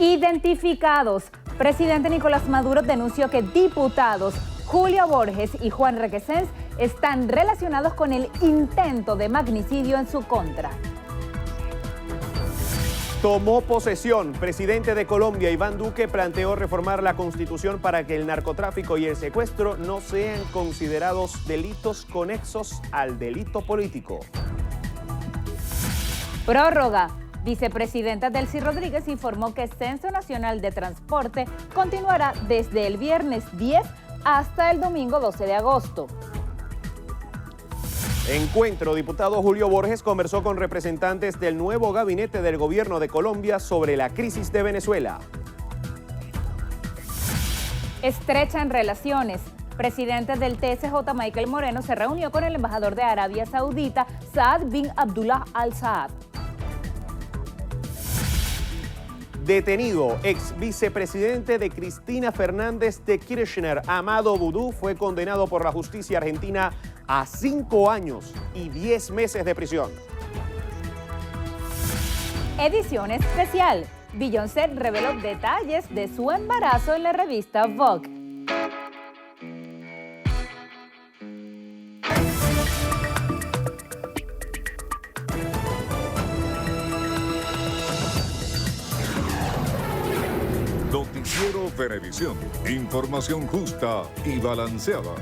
Identificados. Presidente Nicolás Maduro denunció que diputados Julio Borges y Juan Requesens están relacionados con el intento de magnicidio en su contra. Tomó posesión. Presidente de Colombia, Iván Duque, planteó reformar la Constitución para que el narcotráfico y el secuestro no sean considerados delitos conexos al delito político. Prórroga. Vicepresidenta Delcy Rodríguez informó que el Censo Nacional de Transporte continuará desde el viernes 10 hasta el domingo 12 de agosto. Encuentro. Diputado Julio Borges conversó con representantes del nuevo gabinete del gobierno de Colombia sobre la crisis de Venezuela. Estrechan relaciones. Presidente del TSJ, Michael Moreno, se reunió con el embajador de Arabia Saudita, Saad bin Abdullah Al Saad. Detenido. Ex vicepresidente de Cristina Fernández de Kirchner, Amado Vudú, fue condenado por la justicia argentina a 5 años y 10 meses de prisión. Edición especial. Beyoncé reveló detalles de su embarazo en la revista Vogue. Noticiero Venevisión. Información justa y balanceada.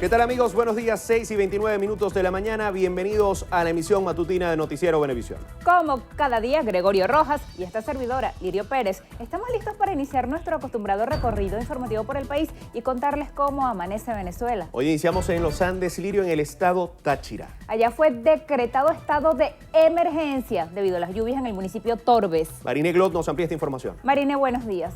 ¿Qué tal, amigos? Buenos días, 6:29 de la mañana. Bienvenidos a la emisión matutina de Noticiero Venevisión. Como cada día, Gregorio Rojas y esta servidora, Lirio Pérez, estamos listos para iniciar nuestro acostumbrado recorrido informativo por el país y contarles cómo amanece Venezuela. Hoy iniciamos en los Andes, Lirio, en el estado Táchira. Allá fue decretado estado de emergencia debido a las lluvias en el municipio Torbes. Marine Glot nos amplía esta información. Marine, buenos días.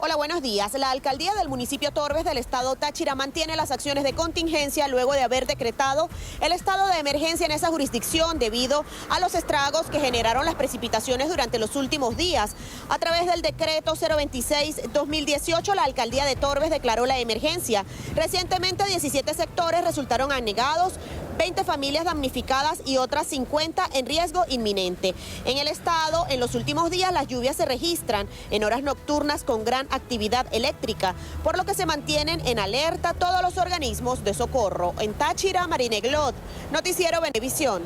Hola, buenos días. La alcaldía del municipio Torbes del estado Táchira mantiene las acciones de contingencia luego de haber decretado el estado de emergencia en esa jurisdicción debido a los estragos que generaron las precipitaciones durante los últimos días. A través del decreto 026-2018, la alcaldía de Torbes declaró la emergencia. Recientemente, 17 sectores resultaron anegados, 20 familias damnificadas y otras 50 en riesgo inminente. En el estado, en los últimos días, las lluvias se registran en horas nocturnas con gran actividad eléctrica, por lo que se mantienen en alerta todos los organismos de socorro. En Táchira, Marine Glot, Noticiero Venevisión.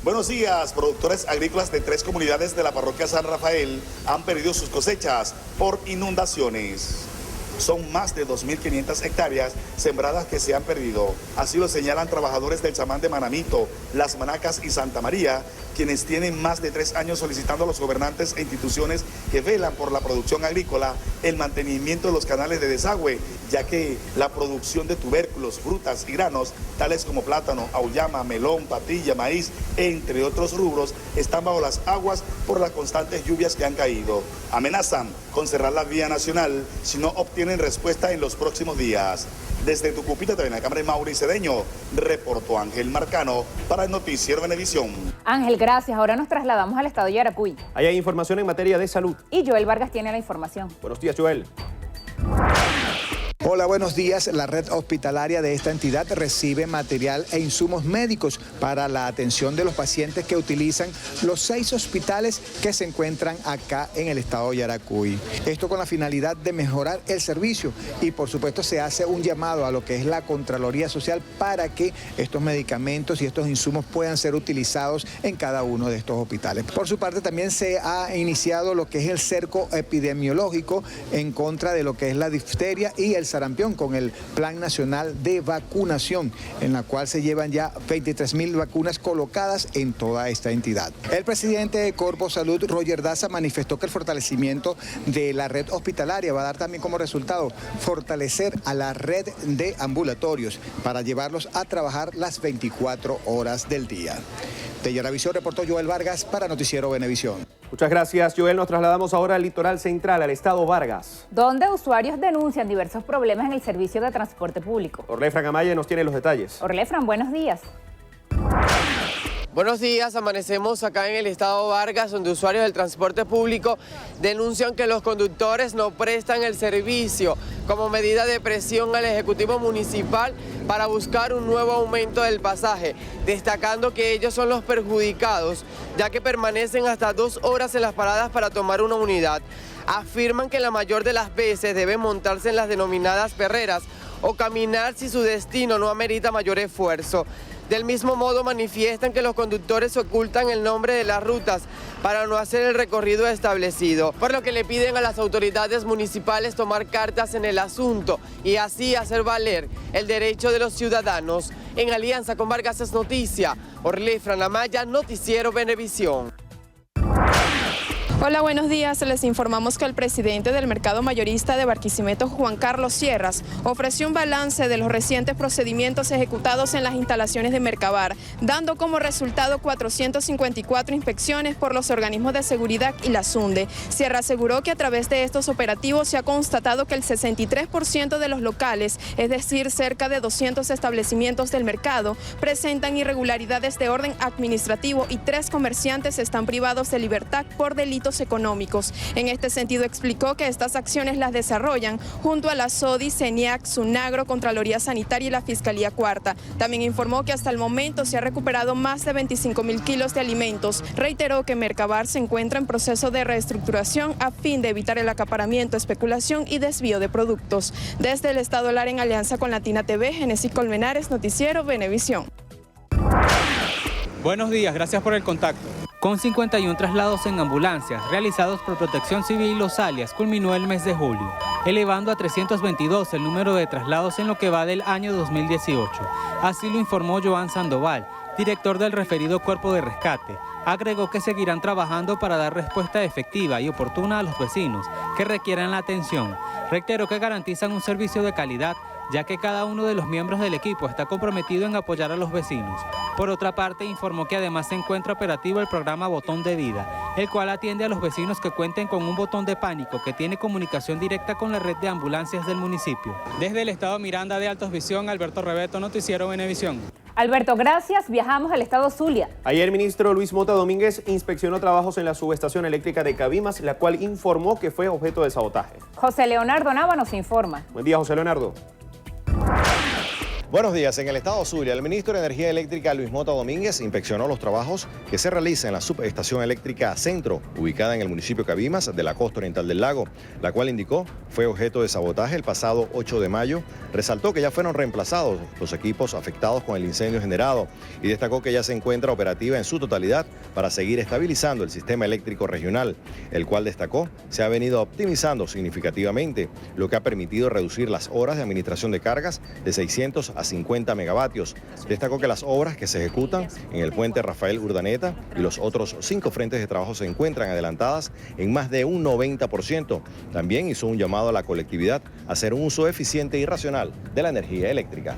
Buenos días. Productores agrícolas de 3 comunidades de la parroquia San Rafael han perdido sus cosechas por inundaciones. Son más de 2.500 hectáreas sembradas que se han perdido. Así lo señalan trabajadores del chamán de Manamito, Las Manacas y Santa María, quienes tienen más de 3 años solicitando a los gobernantes e instituciones que velan por la producción agrícola el mantenimiento de los canales de desagüe, ya que la producción de tubérculos, frutas y granos, tales como plátano, auyama, melón, patilla, maíz, entre otros rubros, están bajo las aguas por las constantes lluvias que han caído. Amenazan con cerrar la vía nacional si no obtienen respuesta en los próximos días. Desde Tucupita, TV, la cámara de Mauri Cedeño, reportó Ángel Marcano para el Noticiero Venevisión. Ángel, gracias. Ahora nos trasladamos al estado de Yaracuy. Ahí hay información en materia de salud. Y Joel Vargas tiene la información. Buenos días, Joel. Hola, buenos días. La red hospitalaria de esta entidad recibe material e insumos médicos para la atención de los pacientes que utilizan los 6 hospitales que se encuentran acá en el estado de Yaracuy. Esto con la finalidad de mejorar el servicio y por supuesto se hace un llamado a lo que es la Contraloría Social para que estos medicamentos y estos insumos puedan ser utilizados en cada uno de estos hospitales. Por su parte también se ha iniciado lo que es el cerco epidemiológico en contra de lo que es la difteria y el sarampión con el Plan Nacional de Vacunación, en la cual se llevan ya 23.000 vacunas colocadas en toda esta entidad. El presidente de Corpo Salud, Roger Daza, manifestó que el fortalecimiento de la red hospitalaria va a dar también como resultado fortalecer a la red de ambulatorios para llevarlos a trabajar las 24 horas del día. De Yaravisión reportó Joel Vargas para Noticiero Venevisión. Muchas gracias, Joel. Nos trasladamos ahora al litoral central, al estado Vargas, donde usuarios denuncian diversos problemas en el servicio de transporte público. Orlefran Amaya nos tiene los detalles. Orlefran, buenos días. Buenos días, amanecemos acá en el estado Vargas, donde usuarios del transporte público denuncian que los conductores no prestan el servicio como medida de presión al Ejecutivo Municipal para buscar un nuevo aumento del pasaje, destacando que ellos son los perjudicados, ya que permanecen hasta 2 horas en las paradas para tomar una unidad. Afirman que la mayor de las veces deben montarse en las denominadas perreras o caminar si su destino no amerita mayor esfuerzo. Del mismo modo manifiestan que los conductores ocultan el nombre de las rutas para no hacer el recorrido establecido, por lo que le piden a las autoridades municipales tomar cartas en el asunto y así hacer valer el derecho de los ciudadanos. En alianza con Vargas es Noticia, Orly Franamaya, Noticiero Venevisión. Hola, buenos días. Les informamos que el presidente del mercado mayorista de Barquisimeto, Juan Carlos Sierras, ofreció un balance de los recientes procedimientos ejecutados en las instalaciones de Mercabar, dando como resultado 454 inspecciones por los organismos de seguridad y la SUNDE. Sierras aseguró que a través de estos operativos se ha constatado que el 63% de los locales, es decir, cerca de 200 establecimientos del mercado, presentan irregularidades de orden administrativo y 3 comerciantes están privados de libertad por delitos económicos. En este sentido explicó que estas acciones las desarrollan junto a la SODI, CENIAC, SUNAGRO, Contraloría Sanitaria y la Fiscalía Cuarta. También informó que hasta el momento se ha recuperado más de 25.000 kilos de alimentos. Reiteró que Mercabar se encuentra en proceso de reestructuración a fin de evitar el acaparamiento, especulación y desvío de productos. Desde el Estado Lara, en alianza con Latina TV, Genesis Colmenares, Noticiero Venevisión. Buenos días, gracias por el contacto. Con 51 traslados en ambulancias realizados por Protección Civil Los Alias, culminó el mes de julio, elevando a 322 el número de traslados en lo que va del año 2018. Así lo informó Joan Sandoval, director del referido Cuerpo de Rescate. Agregó que seguirán trabajando para dar respuesta efectiva y oportuna a los vecinos que requieran la atención. Reiteró que garantizan un servicio de calidad, ya que cada uno de los miembros del equipo está comprometido en apoyar a los vecinos. Por otra parte, informó que además se encuentra operativo el programa Botón de Vida, el cual atiende a los vecinos que cuenten con un botón de pánico que tiene comunicación directa con la red de ambulancias del municipio. Desde el estado Miranda de Altos Visión, Alberto Rebeto, Noticiero Venevisión. Alberto, gracias. Viajamos al estado Zulia. Ayer el ministro Luis Mota Domínguez inspeccionó trabajos en la subestación eléctrica de Cabimas, la cual informó que fue objeto de sabotaje. José Leonardo Nava nos informa. Buen día, José Leonardo. Buenos días. En el estado Zulia, el ministro de Energía Eléctrica, Luis Mota Domínguez, inspeccionó los trabajos que se realizan en la subestación eléctrica Centro, ubicada en el municipio Cabimas de la costa oriental del lago, la cual indicó fue objeto de sabotaje el pasado 8 de mayo. Resaltó que ya fueron reemplazados los equipos afectados con el incendio generado y destacó que ya se encuentra operativa en su totalidad para seguir estabilizando el sistema eléctrico regional, el cual destacó se ha venido optimizando significativamente, lo que ha permitido reducir las horas de administración de cargas de 600 a 50 megavatios. Destacó que las obras que se ejecutan en el puente Rafael Urdaneta y los otros 5 frentes de trabajo se encuentran adelantadas en más de un 90%. También hizo un llamado a la colectividad a hacer un uso eficiente y racional de la energía eléctrica.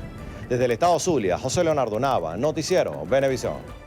Desde el estado Zulia, José Leonardo Nava, Noticiero Venevisión.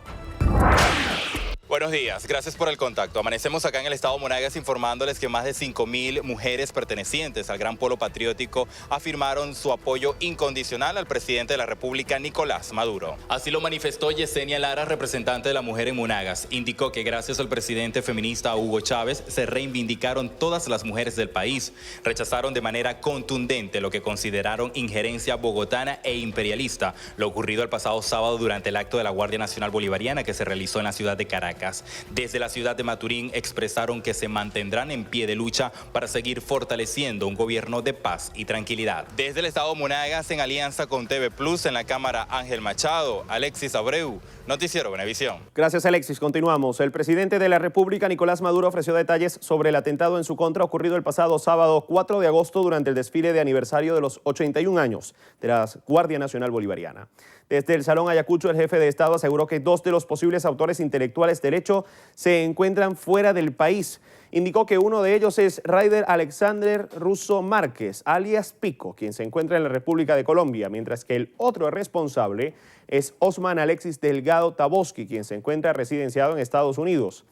Buenos días, gracias por el contacto. Amanecemos acá en el estado Monagas informándoles que más de 5.000 mujeres pertenecientes al Gran Polo Patriótico afirmaron su apoyo incondicional al presidente de la República, Nicolás Maduro. Así lo manifestó Yesenia Lara, representante de la mujer en Monagas. Indicó que gracias al presidente feminista Hugo Chávez se reivindicaron todas las mujeres del país. Rechazaron de manera contundente lo que consideraron injerencia bogotana e imperialista, lo ocurrido el pasado sábado durante el acto de la Guardia Nacional Bolivariana que se realizó en la ciudad de Caracas. Desde la ciudad de Maturín expresaron que se mantendrán en pie de lucha para seguir fortaleciendo un gobierno de paz y tranquilidad. Desde el estado Monagas, en alianza con TV Plus, en la Cámara Ángel Machado, Alexis Abreu, Noticiero Venevisión. Gracias, Alexis. Continuamos. El presidente de la República, Nicolás Maduro, ofreció detalles sobre el atentado en su contra ocurrido el pasado sábado 4 de agosto durante el desfile de aniversario de los 81 años de la Guardia Nacional Bolivariana. Desde el Salón Ayacucho, el jefe de Estado aseguró que 2 de los posibles autores intelectuales del hecho se encuentran fuera del país. Indicó que uno de ellos es Raider Alexander Russo Márquez, alias Pico, quien se encuentra en la República de Colombia, mientras que el otro responsable es Osman Alexis Delgado Taboski, quien se encuentra residenciado en Estados Unidos.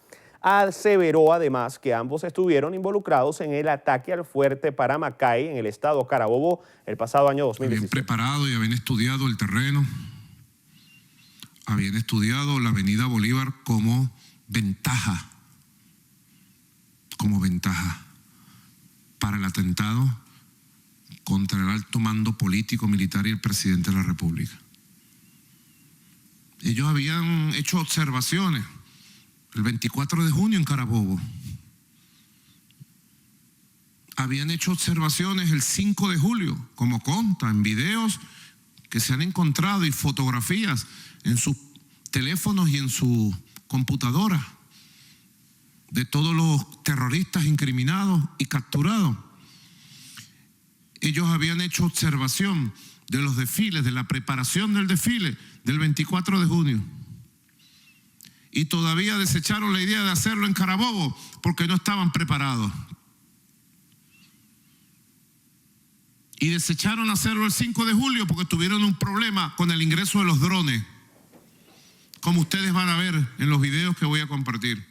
Aseveró además que ambos estuvieron involucrados en el ataque al fuerte Paramacay en el estado Carabobo el pasado año 2017. Habían preparado y habían estudiado el terreno, habían estudiado la avenida Bolívar como ventaja para el atentado contra el alto mando político, militar y el presidente de la República. Ellos habían hecho observaciones el 24 de junio en Carabobo. Habían hecho observaciones el 5 de julio, como consta en videos que se han encontrado y fotografías en sus teléfonos y en su computadora de todos los terroristas incriminados y capturados. Ellos habían hecho observación de los desfiles, de la preparación del desfile del 24 de junio. Y todavía desecharon la idea de hacerlo en Carabobo porque no estaban preparados. Y desecharon hacerlo el 5 de julio porque tuvieron un problema con el ingreso de los drones, como ustedes van a ver en los videos que voy a compartir.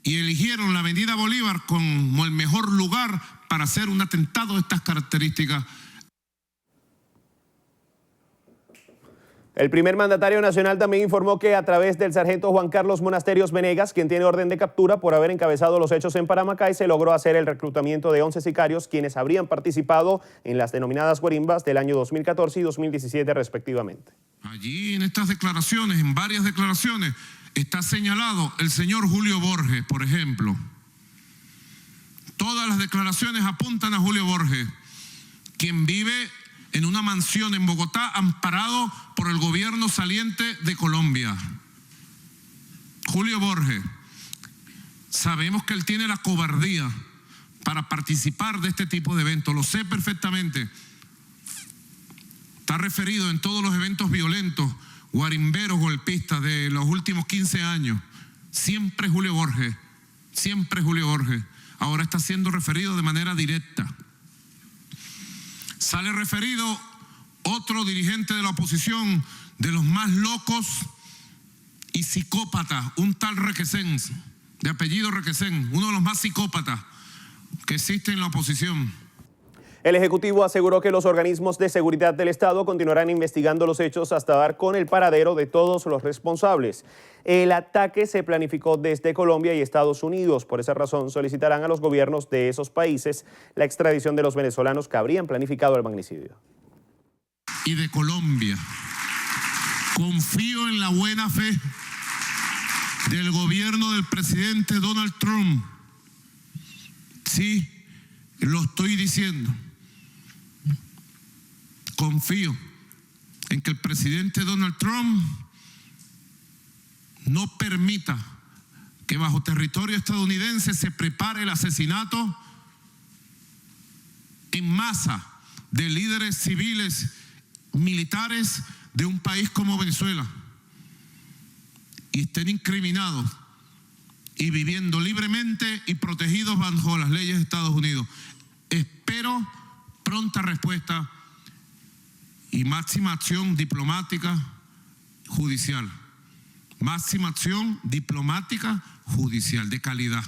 Y eligieron la avenida Bolívar como el mejor lugar para hacer un atentado de estas características. El primer mandatario nacional también informó que a través del sargento Juan Carlos Monasterios Venegas, quien tiene orden de captura por haber encabezado los hechos en Paramacay, se logró hacer el reclutamiento de 11 sicarios quienes habrían participado en las denominadas guarimbas del año 2014 y 2017 respectivamente. Allí en estas declaraciones, en varias declaraciones, está señalado el señor Julio Borges, por ejemplo. Todas las declaraciones apuntan a Julio Borges, quien vive en una mansión en Bogotá, amparado por el gobierno saliente de Colombia. Julio Borges, sabemos que él tiene la cobardía para participar de este tipo de eventos, lo sé perfectamente. Está referido en todos los eventos violentos, guarimberos, golpistas de los últimos 15 años. Siempre Julio Borges, siempre Julio Borges. Ahora está siendo referido de manera directa. Sale referido otro dirigente de la oposición, de los más locos y psicópatas, un tal Requesens, de apellido Requesens, uno de los más psicópatas que existe en la oposición. El Ejecutivo aseguró que los organismos de seguridad del Estado continuarán investigando los hechos hasta dar con el paradero de todos los responsables. El ataque se planificó desde Colombia y Estados Unidos. Por esa razón solicitarán a los gobiernos de esos países la extradición de los venezolanos que habrían planificado el magnicidio. Y de Colombia. Confío en la buena fe del gobierno del presidente Donald Trump. Sí, lo estoy diciendo. Confío en que el presidente Donald Trump no permita que bajo territorio estadounidense se prepare el asesinato en masa de líderes civiles, militares de un país como Venezuela y estén incriminados y viviendo libremente y protegidos bajo las leyes de Estados Unidos. Espero pronta respuesta y máxima acción diplomática judicial. Máxima acción diplomática judicial de calidad.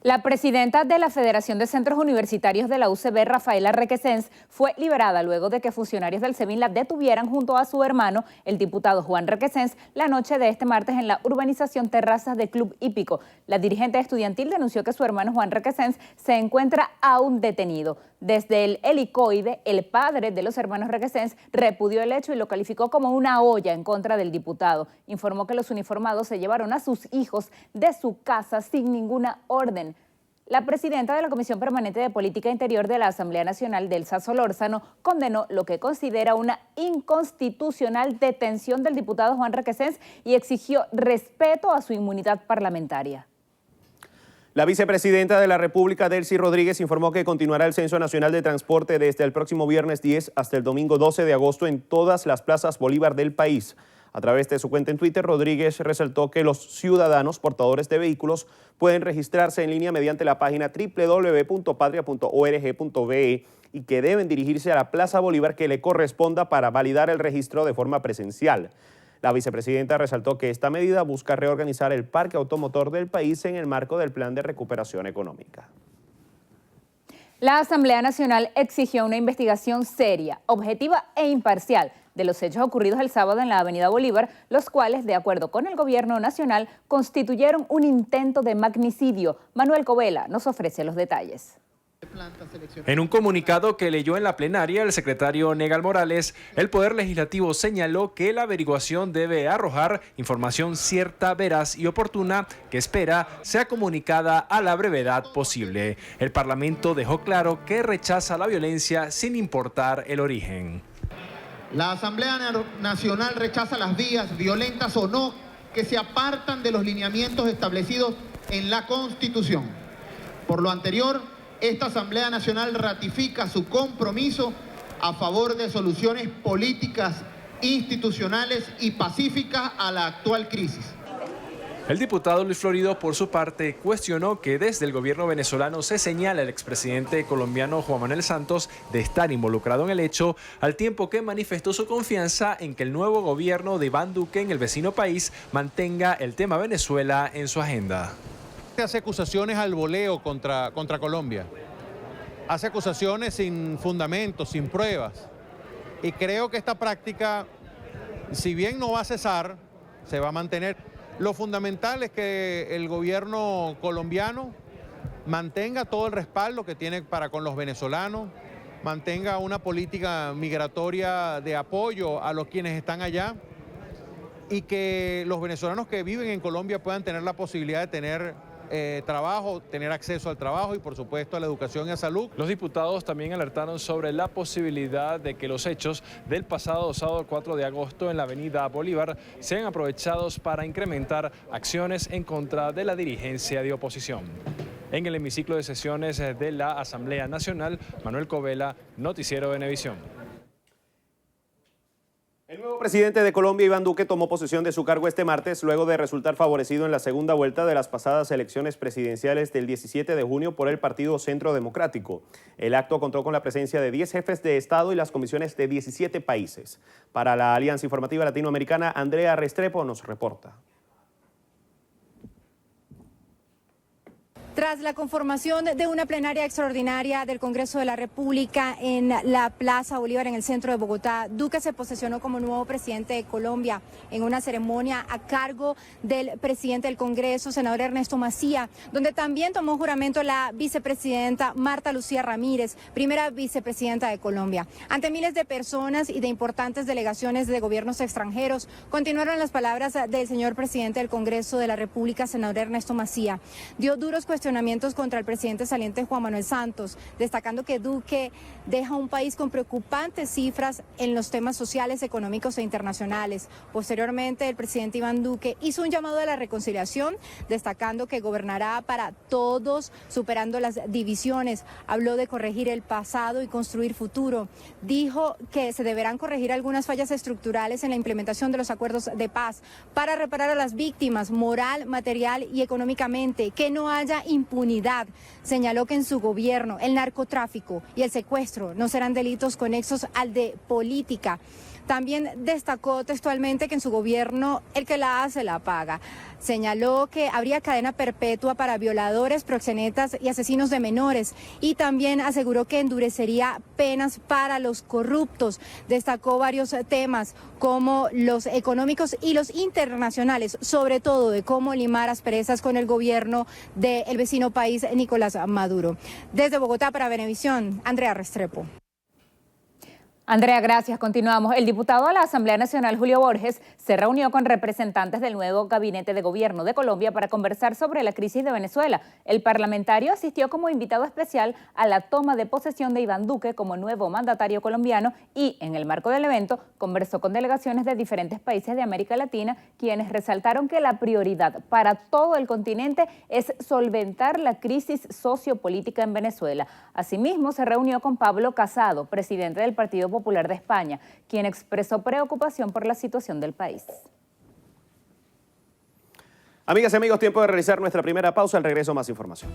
La presidenta de la Federación de Centros Universitarios de la UCB, Rafaela Requesens, fue liberada luego de que funcionarios del SEBIN la detuvieran junto a su hermano, el diputado Juan Requesens, la noche de este martes en la urbanización Terrazas de Club Hípico. La dirigente estudiantil denunció que su hermano Juan Requesens se encuentra aún detenido. Desde el helicoide, el padre de los hermanos Requesens repudió el hecho y lo calificó como una olla en contra del diputado. Informó que los uniformados se llevaron a sus hijos de su casa sin ninguna orden. La presidenta de la Comisión Permanente de Política Interior de la Asamblea Nacional, Delsa Solórzano, condenó lo que considera una inconstitucional detención del diputado Juan Requesens y exigió respeto a su inmunidad parlamentaria. La vicepresidenta de la República, Delcy Rodríguez, informó que continuará el Censo Nacional de Transporte desde el próximo viernes 10 hasta el domingo 12 de agosto en todas las plazas Bolívar del país. A través de su cuenta en Twitter, Rodríguez resaltó que los ciudadanos portadores de vehículos pueden registrarse en línea mediante la página www.patria.org.be y que deben dirigirse a la Plaza Bolívar que le corresponda para validar el registro de forma presencial. La vicepresidenta resaltó que esta medida busca reorganizar el parque automotor del país en el marco del Plan de Recuperación Económica. La Asamblea Nacional exigió una investigación seria, objetiva e imparcial de los hechos ocurridos el sábado en la Avenida Bolívar, los cuales, de acuerdo con el gobierno nacional, constituyeron un intento de magnicidio. Manuel Covela nos ofrece los detalles. En un comunicado que leyó en la plenaria el secretario Negal Morales, el Poder Legislativo señaló que la averiguación debe arrojar información cierta, veraz y oportuna que espera sea comunicada a la brevedad posible. El Parlamento dejó claro que rechaza la violencia sin importar el origen. La Asamblea Nacional rechaza las vías, violentas o no, que se apartan de los lineamientos establecidos en la Constitución. Por lo anterior, esta Asamblea Nacional ratifica su compromiso a favor de soluciones políticas, institucionales y pacíficas a la actual crisis. El diputado Luis Florido, por su parte, cuestionó que desde el gobierno venezolano se señala al expresidente colombiano Juan Manuel Santos de estar involucrado en el hecho, al tiempo que manifestó su confianza en que el nuevo gobierno de Iván Duque en el vecino país mantenga el tema Venezuela en su agenda. Hace acusaciones al voleo contra Colombia. Hace acusaciones sin fundamentos, sin pruebas. Y creo que esta práctica, si bien no va a cesar, se va a mantener. Lo fundamental es que el gobierno colombiano mantenga todo el respaldo que tiene para con los venezolanos, mantenga una política migratoria de apoyo a los quienes están allá y que los venezolanos que viven en Colombia puedan tener la posibilidad de tener trabajo, tener acceso al trabajo y por supuesto a la educación y a salud. Los diputados también alertaron sobre la posibilidad de que los hechos del pasado sábado 4 de agosto en la Avenida Bolívar sean aprovechados para incrementar acciones en contra de la dirigencia de oposición. En el hemiciclo de sesiones de la Asamblea Nacional, Manuel Covela, Noticiero Venevisión. El nuevo presidente de Colombia, Iván Duque, tomó posesión de su cargo este martes luego de resultar favorecido en la segunda vuelta de las pasadas elecciones presidenciales del 17 de junio por el Partido Centro Democrático. El acto contó con la presencia de 10 jefes de Estado y las comisiones de 17 países. Para la Alianza Informativa Latinoamericana, Andrea Restrepo nos reporta. Tras la conformación de una plenaria extraordinaria del Congreso de la República en la Plaza Bolívar, en el centro de Bogotá, Duque se posesionó como nuevo presidente de Colombia en una ceremonia a cargo del presidente del Congreso, senador Ernesto Macía, donde también tomó juramento la vicepresidenta Marta Lucía Ramírez, primera vicepresidenta de Colombia. Ante miles de personas y de importantes delegaciones de gobiernos extranjeros, continuaron las palabras del señor presidente del Congreso de la República, senador Ernesto Macía. Dio duros cuestionamientos contra el presidente saliente Juan Manuel Santos, destacando que Duque deja un país con preocupantes cifras en los temas sociales, económicos e internacionales. Posteriormente, el presidente Iván Duque hizo un llamado a la reconciliación, destacando que gobernará para todos, superando las divisiones. Habló de corregir el pasado y construir futuro. Dijo que se deberán corregir algunas fallas estructurales en la implementación de los acuerdos de paz para reparar a las víctimas moral, material y económicamente, que no haya impunidad. Señaló que en su gobierno el narcotráfico y el secuestro no serán delitos conexos al de política. También destacó textualmente que en su gobierno el que la hace la paga. Señaló que habría cadena perpetua para violadores, proxenetas y asesinos de menores, y también aseguró que endurecería penas para los corruptos. Destacó varios temas como los económicos y los internacionales, sobre todo de cómo limar asperezas con el gobierno del vecino país Nicolás Maduro. Desde Bogotá para Venevisión, Andrea Restrepo. Andrea, gracias. Continuamos. El diputado a la Asamblea Nacional, Julio Borges, se reunió con representantes del nuevo gabinete de gobierno de Colombia para conversar sobre la crisis de Venezuela. El parlamentario asistió como invitado especial a la toma de posesión de Iván Duque como nuevo mandatario colombiano y, en el marco del evento, conversó con delegaciones de diferentes países de América Latina, quienes resaltaron que la prioridad para todo el continente es solventar la crisis sociopolítica en Venezuela. Asimismo, se reunió con Pablo Casado, presidente del Partido Popular de España, quien expresó preocupación por la situación del país. Amigas y amigos, tiempo de realizar nuestra primera pausa. Al regreso, más información.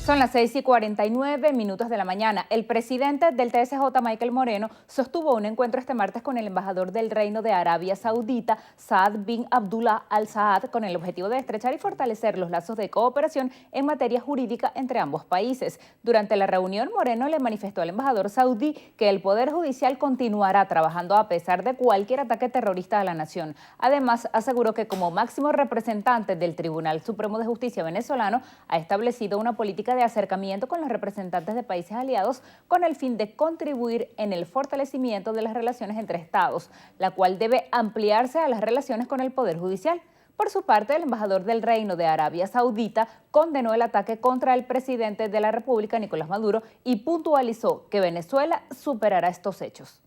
Son las 6:49 de la mañana. El presidente del TSJ, Michael Moreno, sostuvo un encuentro este martes con el embajador del Reino de Arabia Saudita, Saad bin Abdullah Al Saad, con el objetivo de estrechar y fortalecer los lazos de cooperación en materia jurídica entre ambos países. Durante la reunión, Moreno le manifestó al embajador saudí que el Poder Judicial continuará trabajando a pesar de cualquier ataque terrorista a la nación. Además, aseguró que como máximo representante del Tribunal Supremo de Justicia venezolano, ha establecido una política de acercamiento con los representantes de países aliados con el fin de contribuir en el fortalecimiento de las relaciones entre estados, la cual debe ampliarse a las relaciones con el Poder Judicial. Por su parte, el embajador del Reino de Arabia Saudita condenó el ataque contra el presidente de la República, Nicolás Maduro, y puntualizó que Venezuela superará estos hechos.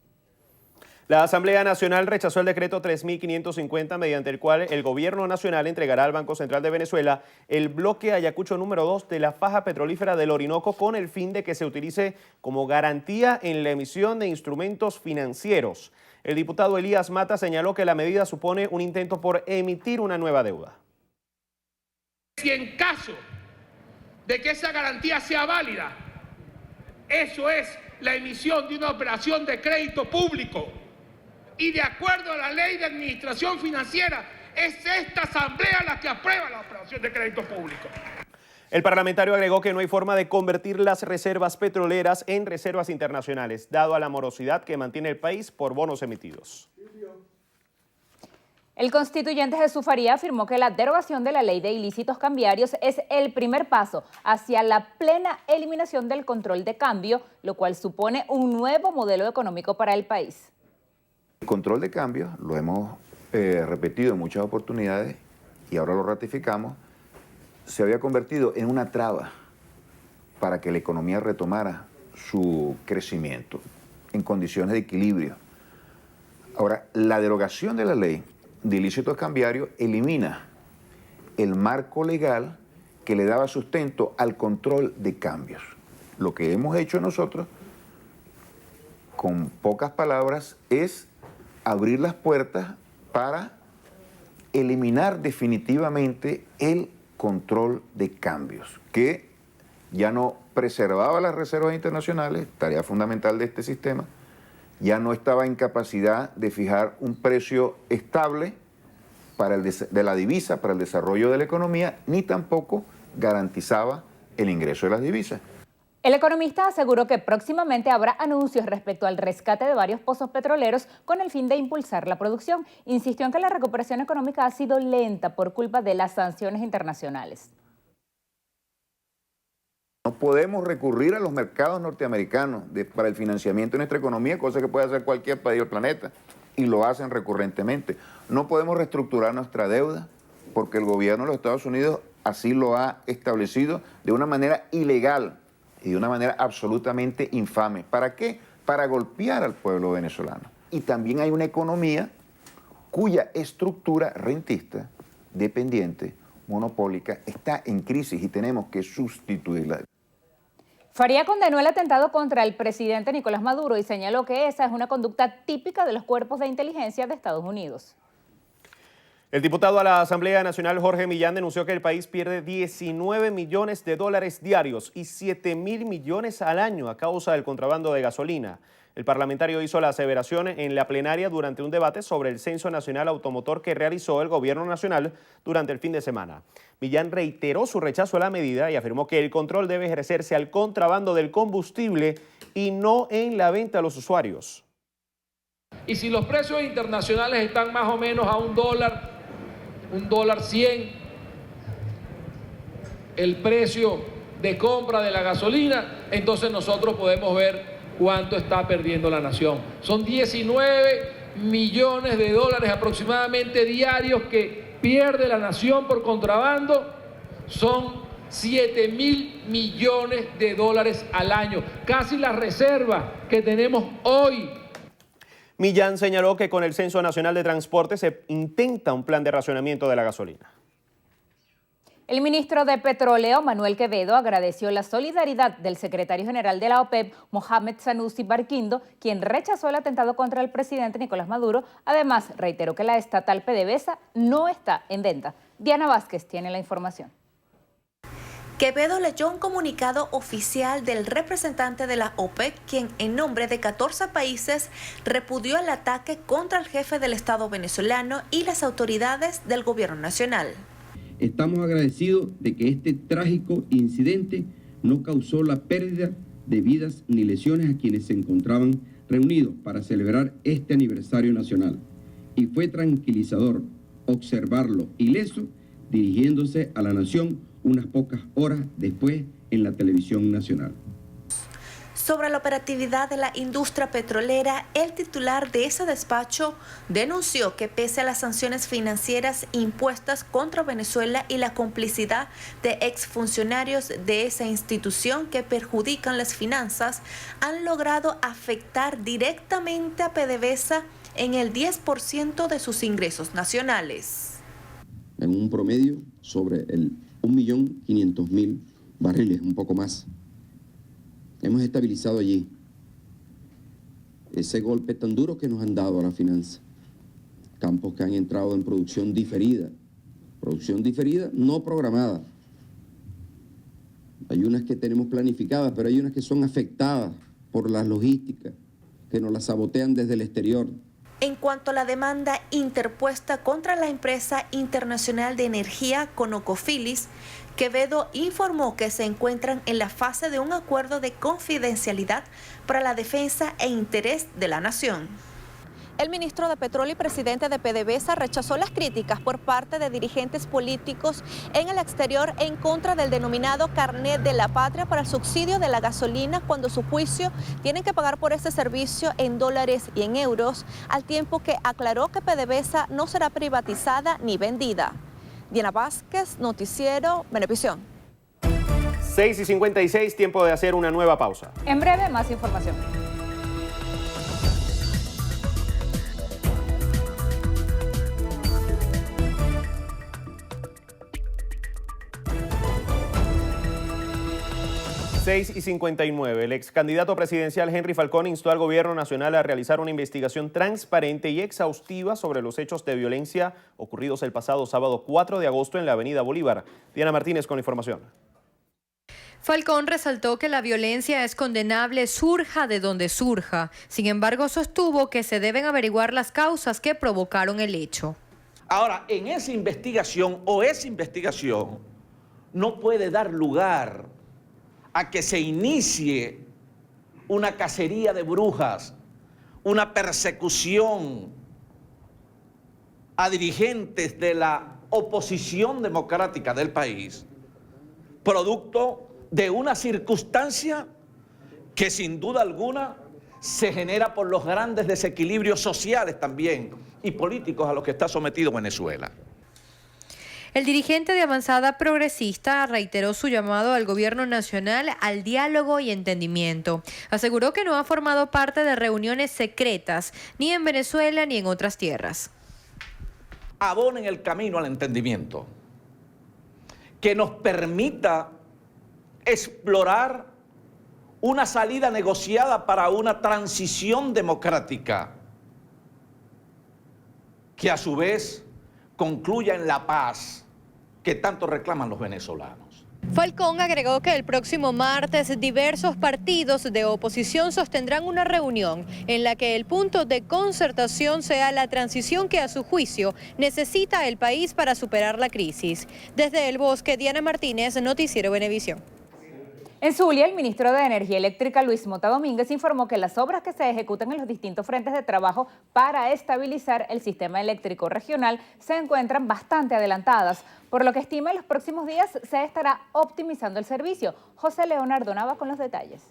La Asamblea Nacional rechazó el decreto 3.550 mediante el cual el gobierno nacional entregará al Banco Central de Venezuela el bloque Ayacucho número 2 de la faja petrolífera del Orinoco con el fin de que se utilice como garantía en la emisión de instrumentos financieros. El diputado Elías Mata señaló que la medida supone un intento por emitir una nueva deuda. Si en caso de que esa garantía sea válida, eso es la emisión de una operación de crédito público. Y de acuerdo a la ley de administración financiera, es esta asamblea la que aprueba la operación de crédito público. El parlamentario agregó que no hay forma de convertir las reservas petroleras en reservas internacionales, dado a la morosidad que mantiene el país por bonos emitidos. El constituyente Jesús Faría afirmó que la derogación de la ley de ilícitos cambiarios es el primer paso hacia la plena eliminación del control de cambio, lo cual supone un nuevo modelo económico para el país. El control de cambio, lo hemos repetido en muchas oportunidades y ahora lo ratificamos, se había convertido en una traba para que la economía retomara su crecimiento en condiciones de equilibrio. Ahora, la derogación de la ley de ilícitos cambiarios elimina el marco legal que le daba sustento al control de cambios. Lo que hemos hecho nosotros, con pocas palabras, es abrir las puertas para eliminar definitivamente el control de cambios, que ya no preservaba las reservas internacionales, tarea fundamental de este sistema, ya no estaba en capacidad de fijar un precio estable de la divisa para el desarrollo de la economía, ni tampoco garantizaba el ingreso de las divisas. El economista aseguró que próximamente habrá anuncios respecto al rescate de varios pozos petroleros con el fin de impulsar la producción. Insistió en que la recuperación económica ha sido lenta por culpa de las sanciones internacionales. No podemos recurrir a los mercados norteamericanos para el financiamiento de nuestra economía, cosa que puede hacer cualquier país del planeta, y lo hacen recurrentemente. No podemos reestructurar nuestra deuda porque el gobierno de los Estados Unidos así lo ha establecido de una manera ilegal y de una manera absolutamente infame. ¿Para qué? Para golpear al pueblo venezolano. Y también hay una economía cuya estructura rentista, dependiente, monopólica, está en crisis y tenemos que sustituirla. Faría condenó el atentado contra el presidente Nicolás Maduro y señaló que esa es una conducta típica de los cuerpos de inteligencia de Estados Unidos. El diputado a la Asamblea Nacional, Jorge Millán, denunció que el país pierde 19 millones de dólares diarios y 7.000 millones al año a causa del contrabando de gasolina. El parlamentario hizo la aseveración en la plenaria durante un debate sobre el Censo Nacional Automotor que realizó el Gobierno Nacional durante el fin de semana. Millán reiteró su rechazo a la medida y afirmó que el control debe ejercerse al contrabando del combustible y no en la venta a los usuarios. Y si los precios internacionales están más o menos a $1.100, el precio de compra de la gasolina, entonces nosotros podemos ver cuánto está perdiendo la nación. Son 19 millones de dólares aproximadamente diarios que pierde la nación por contrabando. Son 7.000 millones de dólares al año, casi la reserva que tenemos hoy. Millán señaló que con el Censo Nacional de Transporte se intenta un plan de racionamiento de la gasolina. El ministro de Petróleo, Manuel Quevedo, agradeció la solidaridad del secretario general de la OPEP, Mohamed Sanusi Barquindo, quien rechazó el atentado contra el presidente Nicolás Maduro. Además, reiteró que la estatal PDVSA no está en venta. Diana Vázquez tiene la información. Quevedo leyó un comunicado oficial del representante de la OPEC, quien en nombre de 14 países repudió el ataque contra el jefe del Estado venezolano y las autoridades del gobierno nacional. Estamos agradecidos de que este trágico incidente no causó la pérdida de vidas ni lesiones a quienes se encontraban reunidos para celebrar este aniversario nacional. Y fue tranquilizador observarlo ileso dirigiéndose a la nación unas pocas horas después en la televisión nacional. Sobre la operatividad de la industria petrolera, el titular de ese despacho denunció que pese a las sanciones financieras impuestas contra Venezuela y la complicidad de exfuncionarios de esa institución que perjudican las finanzas, han logrado afectar directamente a PDVSA en el 10% de sus ingresos nacionales. En un promedio sobre el 1.500.000 barriles, un poco más. Hemos estabilizado allí ese golpe tan duro que nos han dado a la finanza. Campos que han entrado en producción diferida no programada. Hay unas que tenemos planificadas, pero hay unas que son afectadas por la logística, que nos las sabotean desde el exterior. En cuanto a la demanda interpuesta contra la empresa internacional de energía ConocoPhillips, Quevedo informó que se encuentran en la fase de un acuerdo de confidencialidad para la defensa e interés de la nación. El ministro de Petróleo y presidente de PDVSA rechazó las críticas por parte de dirigentes políticos en el exterior en contra del denominado carnet de la patria para el subsidio de la gasolina, cuando a su juicio tienen que pagar por ese servicio en dólares y en euros, al tiempo que aclaró que PDVSA no será privatizada ni vendida. Diana Vázquez, Noticiero Venevisión. 6:56, tiempo de hacer una nueva pausa. En breve, más información. y 59. El ex candidato presidencial Henry Falcón instó al gobierno nacional a realizar una investigación transparente y exhaustiva sobre los hechos de violencia ocurridos el pasado sábado 4 de agosto en la avenida Bolívar. Diana Martínez con la información. Falcón resaltó que la violencia es condenable surja de donde surja. Sin embargo, sostuvo que se deben averiguar las causas que provocaron el hecho. Ahora, en esa investigación no puede dar lugar a que se inicie una cacería de brujas, una persecución a dirigentes de la oposición democrática del país, producto de una circunstancia que sin duda alguna se genera por los grandes desequilibrios sociales también y políticos a los que está sometido Venezuela. El dirigente de Avanzada Progresista reiteró su llamado al gobierno nacional al diálogo y entendimiento. Aseguró que no ha formado parte de reuniones secretas, ni en Venezuela ni en otras tierras. Abonen el camino al entendimiento, que nos permita explorar una salida negociada para una transición democrática, que a su vez concluya en la paz que tanto reclaman los venezolanos. Falcón agregó que el próximo martes diversos partidos de oposición sostendrán una reunión en la que el punto de concertación sea la transición que a su juicio necesita el país para superar la crisis. Desde El Bosque, Diana Martínez, Noticiero Venevisión. En Zulia, el ministro de Energía Eléctrica, Luis Mota Domínguez, informó que las obras que se ejecutan en los distintos frentes de trabajo para estabilizar el sistema eléctrico regional se encuentran bastante adelantadas, por lo que estima en los próximos días se estará optimizando el servicio. José Leonardo Nava con los detalles.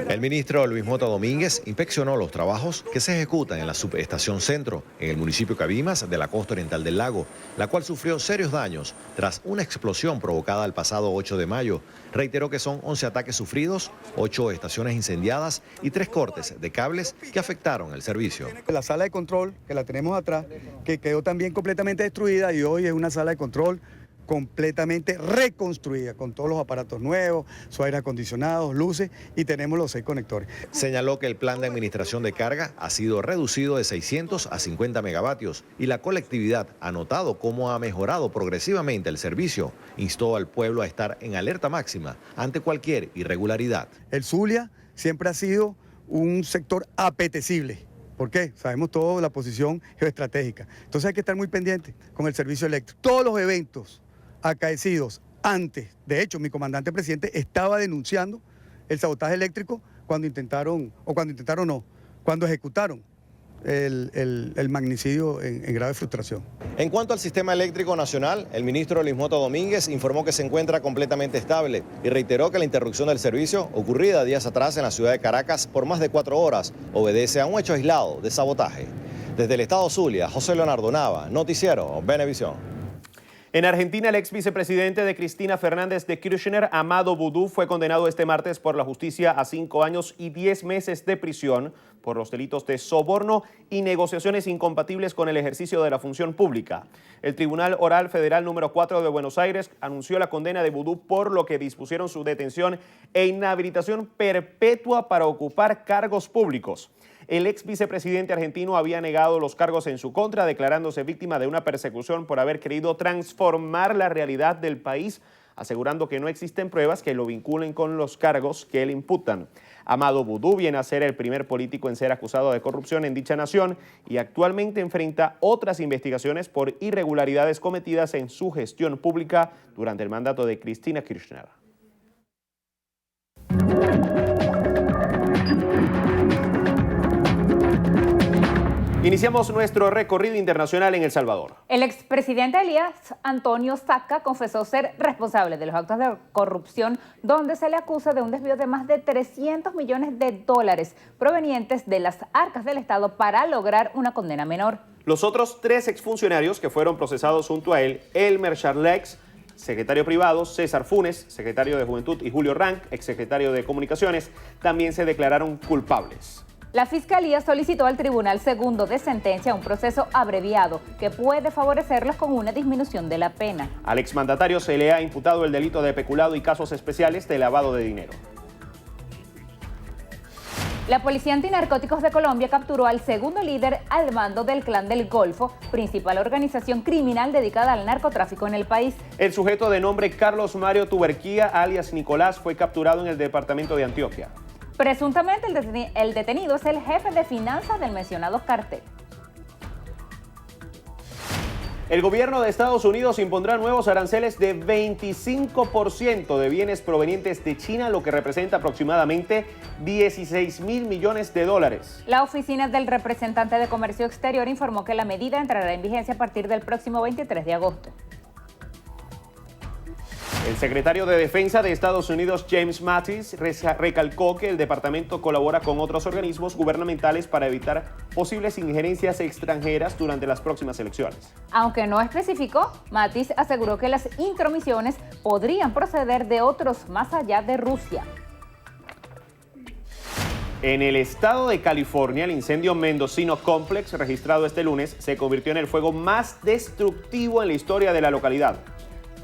El ministro Luis Mota Domínguez inspeccionó los trabajos que se ejecutan en la subestación Centro, en el municipio Cabimas de la costa oriental del lago, la cual sufrió serios daños tras una explosión provocada el pasado 8 de mayo. Reiteró que son 11 ataques sufridos, 8 estaciones incendiadas y 3 cortes de cables que afectaron el servicio. La sala de control, que la tenemos atrás, que quedó también completamente destruida y hoy es una sala de control completamente reconstruida, con todos los aparatos nuevos, su aire acondicionado, luces, y tenemos los 6 conectores. Señaló que el plan de administración de carga ha sido reducido de 600 a 50 megavatios y la colectividad ha notado cómo ha mejorado progresivamente el servicio. Instó al pueblo a estar en alerta máxima ante cualquier irregularidad. El Zulia siempre ha sido un sector apetecible. ¿Por qué? Sabemos todo la posición geoestratégica. Entonces hay que estar muy pendiente con el servicio eléctrico. Todos los eventos acaecidos antes, de hecho, mi comandante presidente estaba denunciando el sabotaje eléctrico cuando ejecutaron el magnicidio en grave frustración. En cuanto al sistema eléctrico nacional, el ministro Luis Mota Domínguez informó que se encuentra completamente estable y reiteró que la interrupción del servicio, ocurrida días atrás en la ciudad de Caracas por más de 4 horas, obedece a un hecho aislado de sabotaje. Desde el estado Zulia, José Leonardo Nava, Noticiero Venevisión. En Argentina, el ex vicepresidente de Cristina Fernández de Kirchner, Amado Boudou, fue condenado este martes por la justicia a 5 años y 10 meses de prisión por los delitos de soborno y negociaciones incompatibles con el ejercicio de la función pública. El Tribunal Oral Federal número 4 de Buenos Aires anunció la condena de Boudou, por lo que dispusieron su detención e inhabilitación perpetua para ocupar cargos públicos. El ex vicepresidente argentino había negado los cargos en su contra, declarándose víctima de una persecución por haber querido transformar la realidad del país, asegurando que no existen pruebas que lo vinculen con los cargos que le imputan. Amado Boudou viene a ser el primer político en ser acusado de corrupción en dicha nación y actualmente enfrenta otras investigaciones por irregularidades cometidas en su gestión pública durante el mandato de Cristina Kirchner. Iniciamos nuestro recorrido internacional en El Salvador. El expresidente Elías Antonio Saca confesó ser responsable de los actos de corrupción, donde se le acusa de un desvío de más de 300 millones de dólares provenientes de las arcas del Estado para lograr una condena menor. Los otros 3 exfuncionarios que fueron procesados junto a él, Elmer Charlex, secretario privado, César Funes, secretario de Juventud, y Julio Rank, exsecretario de Comunicaciones, también se declararon culpables. La Fiscalía solicitó al Tribunal Segundo de Sentencia un proceso abreviado que puede favorecerlos con una disminución de la pena. Al exmandatario se le ha imputado el delito de peculado y casos especiales de lavado de dinero. La Policía Antinarcóticos de Colombia capturó al segundo líder al mando del Clan del Golfo, principal organización criminal dedicada al narcotráfico en el país. El sujeto de nombre Carlos Mario Tuberquía, alias Nicolás, fue capturado en el departamento de Antioquia. Presuntamente el detenido es el jefe de finanzas del mencionado cártel. El gobierno de Estados Unidos impondrá nuevos aranceles de 25% de bienes provenientes de China, lo que representa aproximadamente 16.000 millones de dólares. La oficina del representante de Comercio Exterior informó que la medida entrará en vigencia a partir del próximo 23 de agosto. El secretario de Defensa de Estados Unidos, James Mattis, recalcó que el departamento colabora con otros organismos gubernamentales para evitar posibles injerencias extranjeras durante las próximas elecciones. Aunque no especificó, Mattis aseguró que las intromisiones podrían proceder de otros más allá de Rusia. En el estado de California, el incendio Mendocino Complex, registrado este lunes, se convirtió en el fuego más destructivo en la historia de la localidad.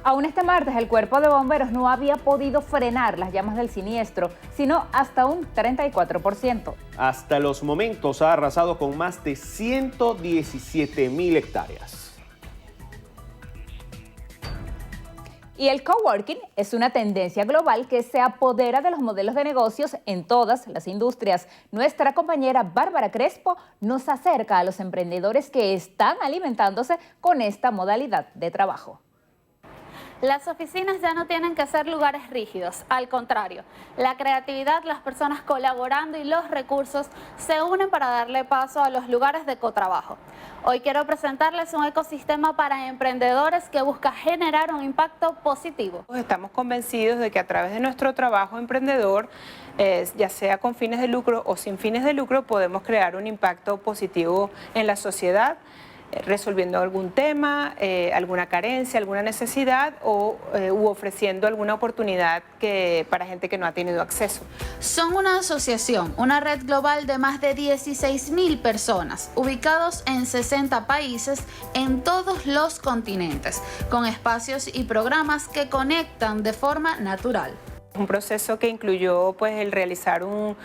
Aún este martes, el cuerpo de bomberos no había podido frenar las llamas del siniestro, sino hasta un 34%. Hasta los momentos ha arrasado con más de 117.000 hectáreas. Y el coworking es una tendencia global que se apodera de los modelos de negocios en todas las industrias. Nuestra compañera Bárbara Crespo nos acerca a los emprendedores que están alimentándose con esta modalidad de trabajo. Las oficinas ya no tienen que ser lugares rígidos, al contrario, la creatividad, las personas colaborando y los recursos se unen para darle paso a los lugares de cotrabajo. Hoy quiero presentarles un ecosistema para emprendedores que busca generar un impacto positivo. Estamos convencidos de que a través de nuestro trabajo emprendedor, ya sea con fines de lucro o sin fines de lucro, podemos crear un impacto positivo en la sociedad. resolviendo algún tema, alguna carencia, alguna necesidad u ofreciendo alguna oportunidad para gente que no ha tenido acceso. Son una asociación, una red global de más de 16.000 personas, ubicados en 60 países en todos los continentes, con espacios y programas que conectan de forma natural. Un proceso que incluyó pues, el realizar un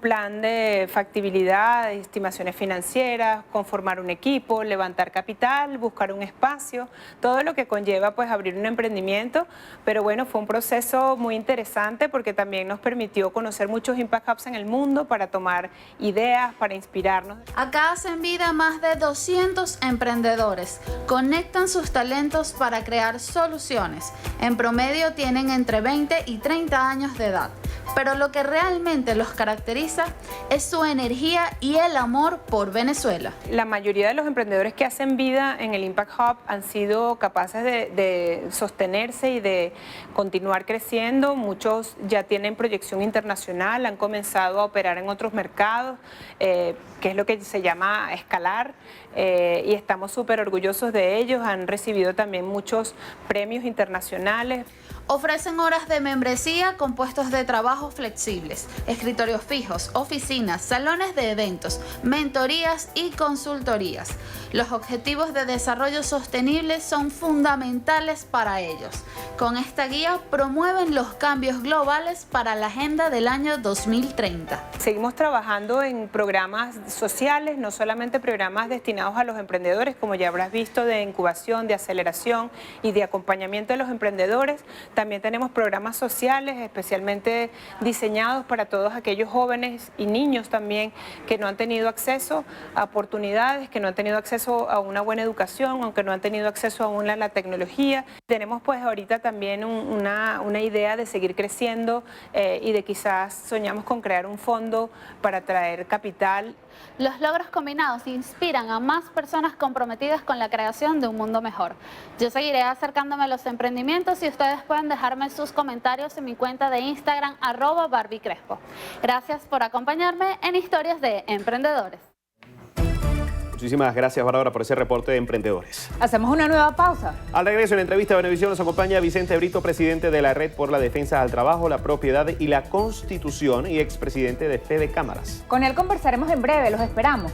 plan de factibilidad, de estimaciones financieras, conformar un equipo, levantar capital, buscar un espacio, todo lo que conlleva pues, abrir un emprendimiento. Pero bueno, fue un proceso muy interesante porque también nos permitió conocer muchos Impact Hubs en el mundo para tomar ideas, para inspirarnos. Acá hacen vida más de 200 emprendedores. Conectan sus talentos para crear soluciones. En promedio tienen entre 20 y 30 años de edad, pero lo que realmente los caracteriza es su energía y el amor por Venezuela. La mayoría de los emprendedores que hacen vida en el Impact Hub han sido capaces de sostenerse y de continuar creciendo. Muchos ya tienen proyección internacional, han comenzado a operar en otros mercados, que es lo que se llama escalar, y estamos súper orgullosos de ellos. Han recibido también muchos premios internacionales. Ofrecen horas de membresía con puestos de trabajo flexibles, escritorios fijos, oficinas, salones de eventos, mentorías y consultorías. Los objetivos de desarrollo sostenible son fundamentales para ellos. Con esta guía promueven los cambios globales para la agenda del año 2030. Seguimos trabajando en programas sociales, no solamente programas destinados a los emprendedores, como ya habrás visto, de incubación, de aceleración y de acompañamiento de los emprendedores. También tenemos programas sociales especialmente diseñados para todos aquellos jóvenes y niños también que no han tenido acceso a oportunidades, que no han tenido acceso a una buena educación, aunque no han tenido acceso aún a la tecnología. Tenemos pues ahorita también una idea de seguir creciendo y de quizás soñamos con crear un fondo para traer capital. Los logros combinados inspiran a más personas comprometidas con la creación de un mundo mejor. Yo seguiré acercándome a los emprendimientos y ustedes pueden dejarme sus comentarios en mi cuenta de Instagram @BarbieCrespo. Gracias por acompañarme en Historias de Emprendedores. Muchísimas gracias, Bárbara, por ese reporte de emprendedores. Hacemos una nueva pausa. Al regreso, en la entrevista de Venevisión nos acompaña Vicente Brito, presidente de la Red por la Defensa del Trabajo, la Propiedad y la Constitución y expresidente de Fede Cámaras. Con él conversaremos en breve, los esperamos.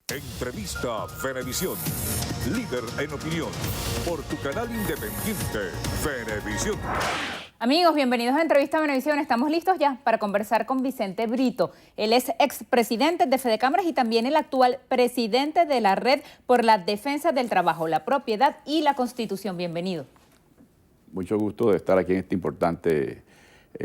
Entrevista Venevisión, líder en opinión, por tu canal independiente, Venevisión. Amigos, bienvenidos a Entrevista Venevisión. Estamos listos ya para conversar con Vicente Brito. Él es expresidente de Fede Cámaras y también el actual presidente de la Red por la Defensa del Trabajo, la Propiedad y la Constitución. Bienvenido. Mucho gusto de estar aquí en este importante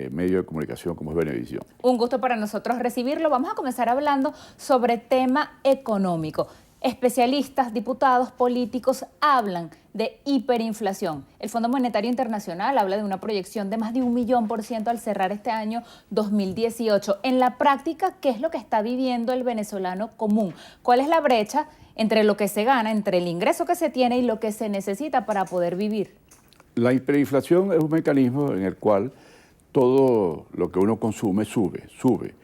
medio de comunicación como es Venevisión. Un gusto para nosotros recibirlo. Vamos a comenzar hablando sobre tema económico. Especialistas, diputados, políticos hablan de hiperinflación. El Fondo Monetario Internacional habla de una proyección de más de 1.000.000% al cerrar este año 2018. En la práctica, ¿qué es lo que está viviendo el venezolano común? ¿Cuál es la brecha entre lo que se gana, entre el ingreso que se tiene y lo que se necesita para poder vivir? La hiperinflación es un mecanismo en el cual todo lo que uno consume sube.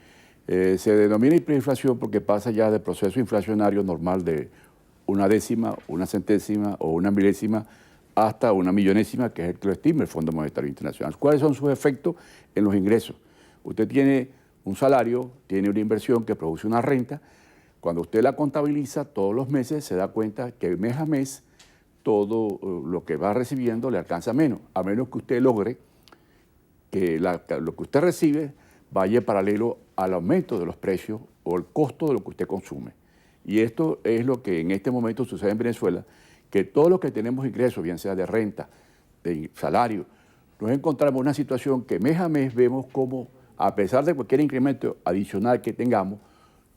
Se denomina hiperinflación porque pasa ya del proceso inflacionario normal de una décima, una centésima o una milésima hasta una millonésima, que es el que lo estima el Fondo Monetario Internacional. ¿Cuáles son sus efectos en los ingresos? Usted tiene un salario, tiene una inversión que produce una renta. Cuando usted la contabiliza todos los meses, se da cuenta que mes a mes todo lo que va recibiendo le alcanza menos, a menos que usted logre que lo que usted recibe vaya paralelo al aumento de los precios o el costo de lo que usted consume. Y esto es lo que en este momento sucede en Venezuela, que todos los que tenemos ingresos, bien sea de renta, de salario, nos encontramos en una situación que mes a mes vemos como, a pesar de cualquier incremento adicional que tengamos,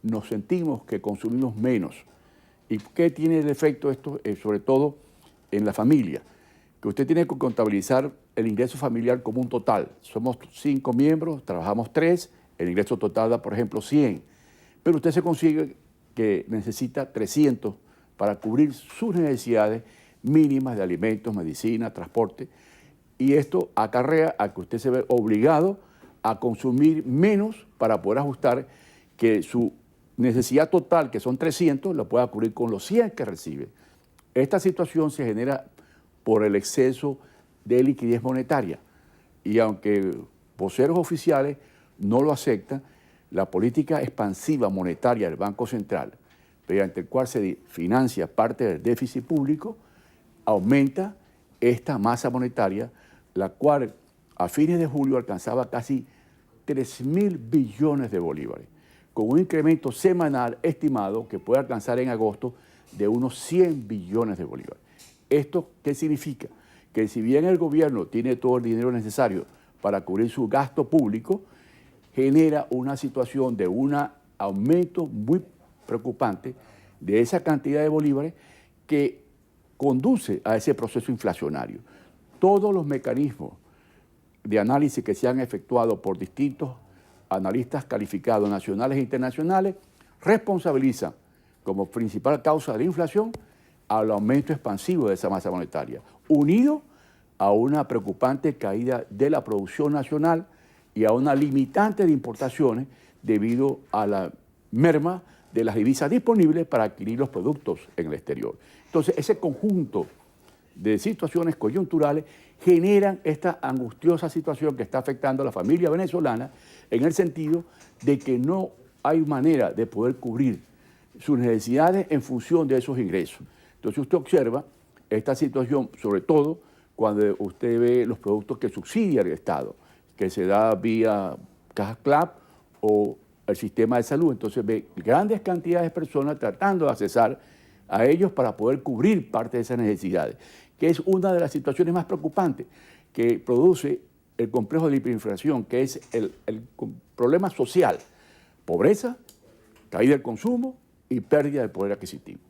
nos sentimos que consumimos menos. ¿Y qué tiene el efecto esto? Sobre todo en la familia, que usted tiene que contabilizar el ingreso familiar como un total. Somos 5 miembros, trabajamos 3, el ingreso total da, por ejemplo, 100. Pero usted se consigue que necesita 300 para cubrir sus necesidades mínimas de alimentos, medicina, transporte. Y esto acarrea a que usted se ve obligado a consumir menos para poder ajustar que su necesidad total, que son 300, la pueda cubrir con los 100 que recibe. Esta situación se genera por el exceso de liquidez monetaria. Y aunque voceros oficiales no lo aceptan, la política expansiva monetaria del Banco Central, mediante el cual se financia parte del déficit público, aumenta esta masa monetaria, la cual a fines de julio alcanzaba casi 3.000 billones de bolívares, con un incremento semanal estimado que puede alcanzar en agosto de unos 100 billones de bolívares. ¿Esto qué significa? Que si bien el gobierno tiene todo el dinero necesario para cubrir su gasto público, genera una situación de un aumento muy preocupante de esa cantidad de bolívares que conduce a ese proceso inflacionario. Todos los mecanismos de análisis que se han efectuado por distintos analistas calificados nacionales e internacionales responsabilizan como principal causa de la inflación al aumento expansivo de esa masa monetaria, unido a una preocupante caída de la producción nacional y a una limitante de importaciones debido a la merma de las divisas disponibles para adquirir los productos en el exterior. Entonces, ese conjunto de situaciones coyunturales generan esta angustiosa situación que está afectando a la familia venezolana en el sentido de que no hay manera de poder cubrir sus necesidades en función de esos ingresos. Entonces usted observa esta situación, sobre todo cuando usted ve los productos que subsidia el Estado, que se da vía Caja CLAP o el sistema de salud. Entonces ve grandes cantidades de personas tratando de accesar a ellos para poder cubrir parte de esas necesidades, que es una de las situaciones más preocupantes que produce el complejo de la hiperinflación, que es el problema social: pobreza, caída del consumo y pérdida del poder adquisitivo.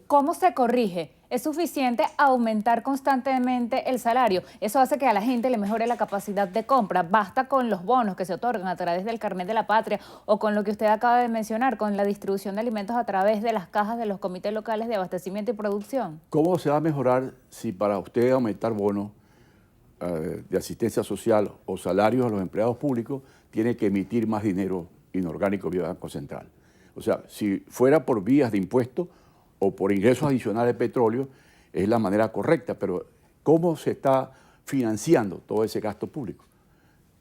¿Cómo se corrige? ¿Es suficiente aumentar constantemente el salario? Eso hace que a la gente le mejore la capacidad de compra. ¿Basta con los bonos que se otorgan a través del Carnet de la Patria o con lo que usted acaba de mencionar, con la distribución de alimentos a través de las cajas de los comités locales de abastecimiento y producción? ¿Cómo se va a mejorar si para usted aumentar bonos de asistencia social o salarios a los empleados públicos tiene que emitir más dinero inorgánico vía Banco Central? O sea, si fuera por vías de impuestos o por ingresos adicionales de petróleo, es la manera correcta, pero ¿cómo se está financiando todo ese gasto público?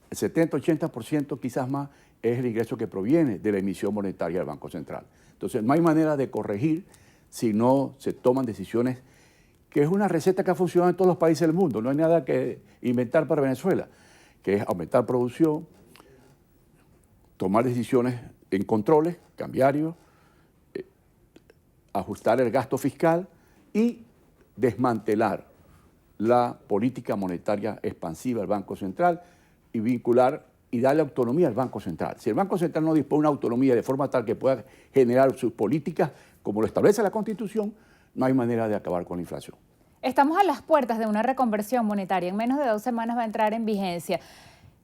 El 70-80%, quizás más, es el ingreso que proviene de la emisión monetaria del Banco Central. Entonces, no hay manera de corregir si no se toman decisiones, que es una receta que ha funcionado en todos los países del mundo. No hay nada que inventar para Venezuela, que es aumentar producción, tomar decisiones en controles cambiarios, ajustar el gasto fiscal y desmantelar la política monetaria expansiva del Banco Central y vincular y darle autonomía al Banco Central. Si el Banco Central no dispone de una autonomía de forma tal que pueda generar sus políticas como lo establece la Constitución, no hay manera de acabar con la inflación. Estamos a las puertas de una reconversión monetaria. En menos de 2 semanas va a entrar en vigencia.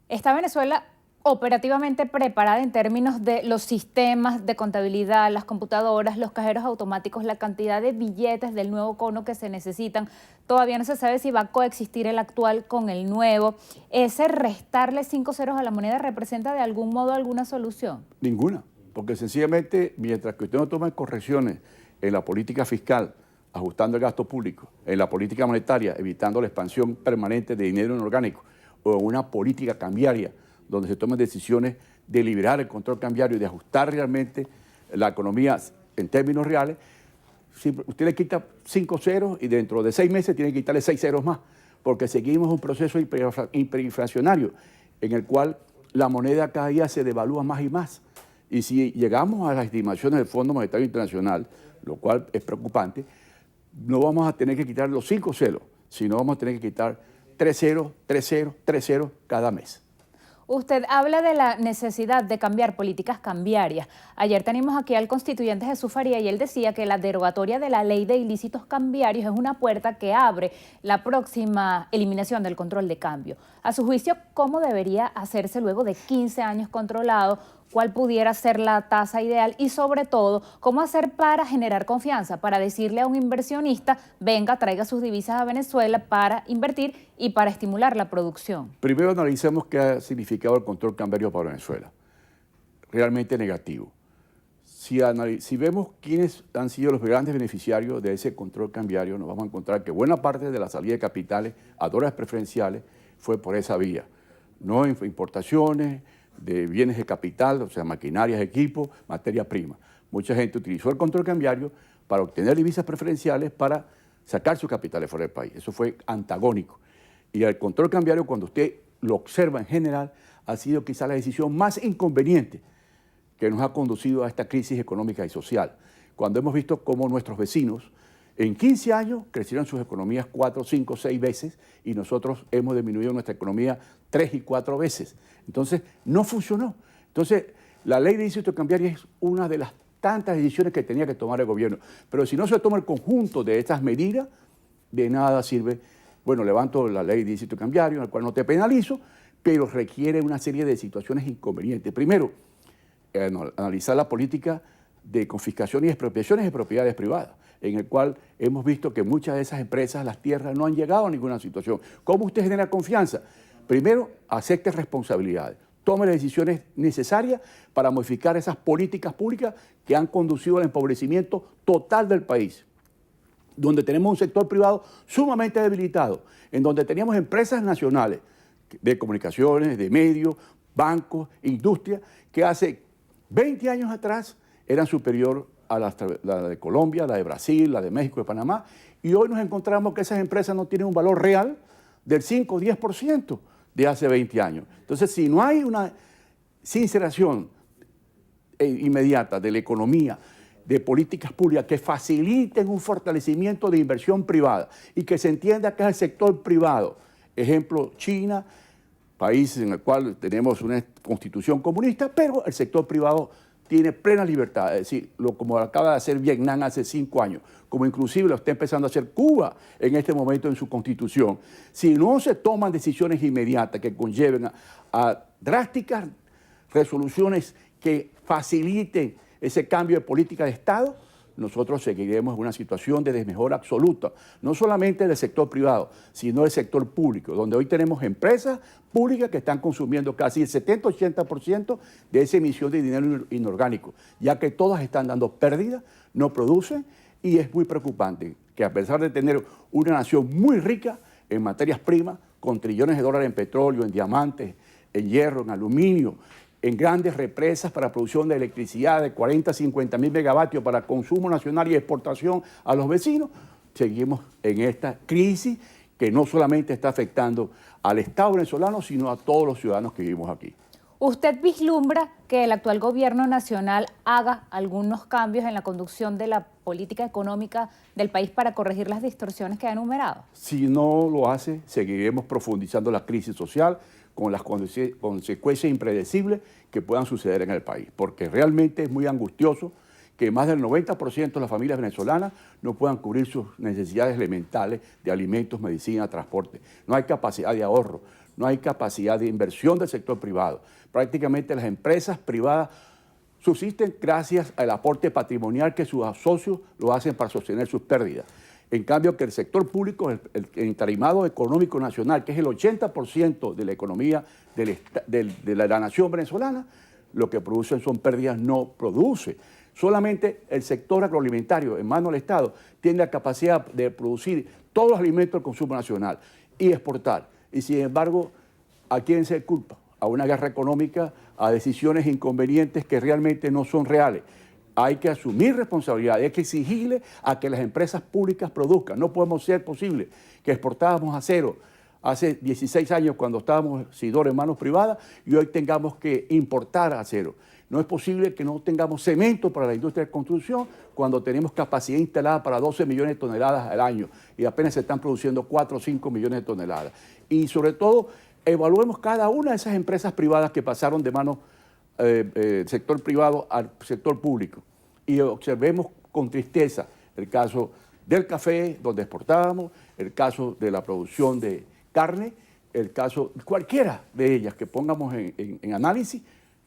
¿Está Venezuela operativamente preparada en términos de los sistemas de contabilidad, las computadoras, los cajeros automáticos, la cantidad de billetes del nuevo cono que se necesitan? Todavía no se sabe si va a coexistir el actual con el nuevo. ¿Ese restarle 5 ceros a la moneda representa de algún modo alguna solución? Ninguna, porque sencillamente mientras que usted no tome correcciones en la política fiscal, ajustando el gasto público, en la política monetaria, evitando la expansión permanente de dinero inorgánico, o en una política cambiaria donde se tomen decisiones de liberar el control cambiario y de ajustar realmente la economía en términos reales, si usted le quita 5 ceros y dentro de 6 meses tiene que quitarle 6 ceros más, porque seguimos un proceso hiperinflacionario en el cual la moneda cada día se devalúa más y más. Y si llegamos a las estimaciones del Fondo Monetario Internacional, lo cual es preocupante, no vamos a tener que quitar los 5 ceros, sino vamos a tener que quitar 3 ceros, 3 ceros, 3 ceros cada mes. Usted habla de la necesidad de cambiar políticas cambiarias. Ayer tenemos aquí al constituyente Jesús Faría y él decía que la derogatoria de la ley de ilícitos cambiarios es una puerta que abre la próxima eliminación del control de cambio. A su juicio, ¿cómo debería hacerse luego de 15 años controlado? ¿Cuál pudiera ser la tasa ideal? Y sobre todo, ¿cómo hacer para generar confianza? Para decirle a un inversionista, venga, traiga sus divisas a Venezuela para invertir y para estimular la producción. Primero analicemos qué ha significado el control cambiario para Venezuela. Realmente negativo. Si vemos quiénes han sido los grandes beneficiarios de ese control cambiario, nos vamos a encontrar que buena parte de la salida de capitales a dólares preferenciales fue por esa vía. No importaciones de bienes de capital, o sea, maquinarias, equipos, materia prima. Mucha gente utilizó el control cambiario para obtener divisas preferenciales para sacar sus capitales fuera del país. Eso fue antagónico. Y el control cambiario, cuando usted lo observa en general, ha sido quizá la decisión más inconveniente que nos ha conducido a esta crisis económica y social. Cuando hemos visto cómo nuestros vecinos en 15 años crecieron sus economías 4, 5, 6 veces y nosotros hemos disminuido nuestra economía 3 y 4 veces. Entonces, no funcionó. Entonces, la ley de divisas cambiarias es una de las tantas decisiones que tenía que tomar el gobierno. Pero si no se toma el conjunto de estas medidas, de nada sirve. Bueno, levanto la ley de divisas cambiarias, en la cual no te penalizo, pero requiere una serie de situaciones inconvenientes. Primero, analizar la política de confiscación y expropiaciones de propiedades privadas, en el cual hemos visto que muchas de esas empresas, las tierras, no han llegado a ninguna situación. ¿Cómo usted genera confianza? Primero, acepte responsabilidades, tome las decisiones necesarias para modificar esas políticas públicas que han conducido al empobrecimiento total del país, donde tenemos un sector privado sumamente debilitado, en donde teníamos empresas nacionales de comunicaciones, de medios, bancos, industria, que hace 20 años atrás eran superior a la de Colombia, la de Brasil, la de México, de Panamá, y hoy nos encontramos que esas empresas no tienen un valor real del 5 o 10% de hace 20 años. Entonces, si no hay una sinceración inmediata de la economía, de políticas públicas que faciliten un fortalecimiento de inversión privada y que se entienda que es el sector privado, ejemplo, China, países en el cual tenemos una constitución comunista, pero el sector privado tiene plena libertad, es decir, como acaba de hacer Vietnam hace 5 años, como inclusive lo está empezando a hacer Cuba en este momento en su constitución. Si no se toman decisiones inmediatas que conlleven a drásticas resoluciones que faciliten ese cambio de política de Estado, nosotros seguiremos en una situación de desmejora absoluta, no solamente del sector privado, sino del sector público, donde hoy tenemos empresas públicas que están consumiendo casi el 70-80% de esa emisión de dinero inorgánico, ya que todas están dando pérdidas, no producen, y es muy preocupante que a pesar de tener una nación muy rica en materias primas, con trillones de dólares en petróleo, en diamantes, en hierro, en aluminio, en grandes represas para producción de electricidad de 40, 50 mil megavatios para consumo nacional y exportación a los vecinos, seguimos en esta crisis que no solamente está afectando al Estado venezolano, sino a todos los ciudadanos que vivimos aquí. ¿Usted vislumbra que el actual gobierno nacional haga algunos cambios en la conducción de la política económica del país para corregir las distorsiones que ha enumerado? Si no lo hace, seguiremos profundizando la crisis social, con las consecuencias impredecibles que puedan suceder en el país, porque realmente es muy angustioso que más del 90% de las familias venezolanas no puedan cubrir sus necesidades elementales de alimentos, medicina, transporte. No hay capacidad de ahorro, no hay capacidad de inversión del sector privado. Prácticamente las empresas privadas subsisten gracias al aporte patrimonial que sus socios lo hacen para sostener sus pérdidas. En cambio, que el sector público, el entarimado económico nacional, que es el 80% de la economía de la nación venezolana, lo que producen son pérdidas, no produce. Solamente el sector agroalimentario, en manos del Estado, tiene la capacidad de producir todos los alimentos del consumo nacional y exportar. Y sin embargo, ¿a quién se culpa? A una guerra económica, a decisiones inconvenientes que realmente no son reales. Hay que asumir responsabilidad, hay que exigirle a que las empresas públicas produzcan. No podemos ser posible que exportábamos acero hace 16 años cuando estábamos Sidor en manos privadas y hoy tengamos que importar acero. No es posible que no tengamos cemento para la industria de construcción cuando tenemos capacidad instalada para 12 millones de toneladas al año y apenas se están produciendo 4 o 5 millones de toneladas. Y sobre todo, evaluemos cada una de esas empresas privadas que pasaron de manos sector privado al sector público y observemos con tristeza el caso del café, donde exportábamos, el caso de la producción de carne, el caso cualquiera de ellas que pongamos en análisis,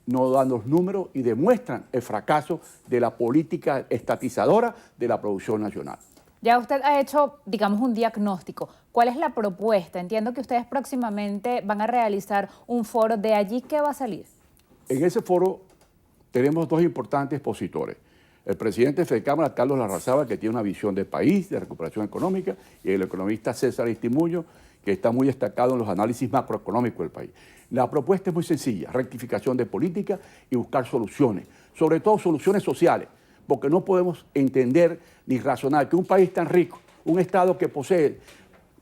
no dan los números y demuestran el fracaso de la política estatizadora de la producción nacional. Ya usted ha hecho, digamos, un diagnóstico. ¿Cuál es la propuesta? Entiendo que ustedes próximamente van a realizar un foro. ¿De allí qué va a salir? En ese foro tenemos dos importantes expositores. el presidente de Fedecámara, Carlos Larrazábal, que tiene una visión de país, de recuperación económica, y el economista César Aristimuño, que está muy destacado en los análisis macroeconómicos del país. La propuesta es muy sencilla, rectificación de política y buscar soluciones, sobre todo soluciones sociales, porque no podemos entender ni razonar que un país tan rico, un Estado que posee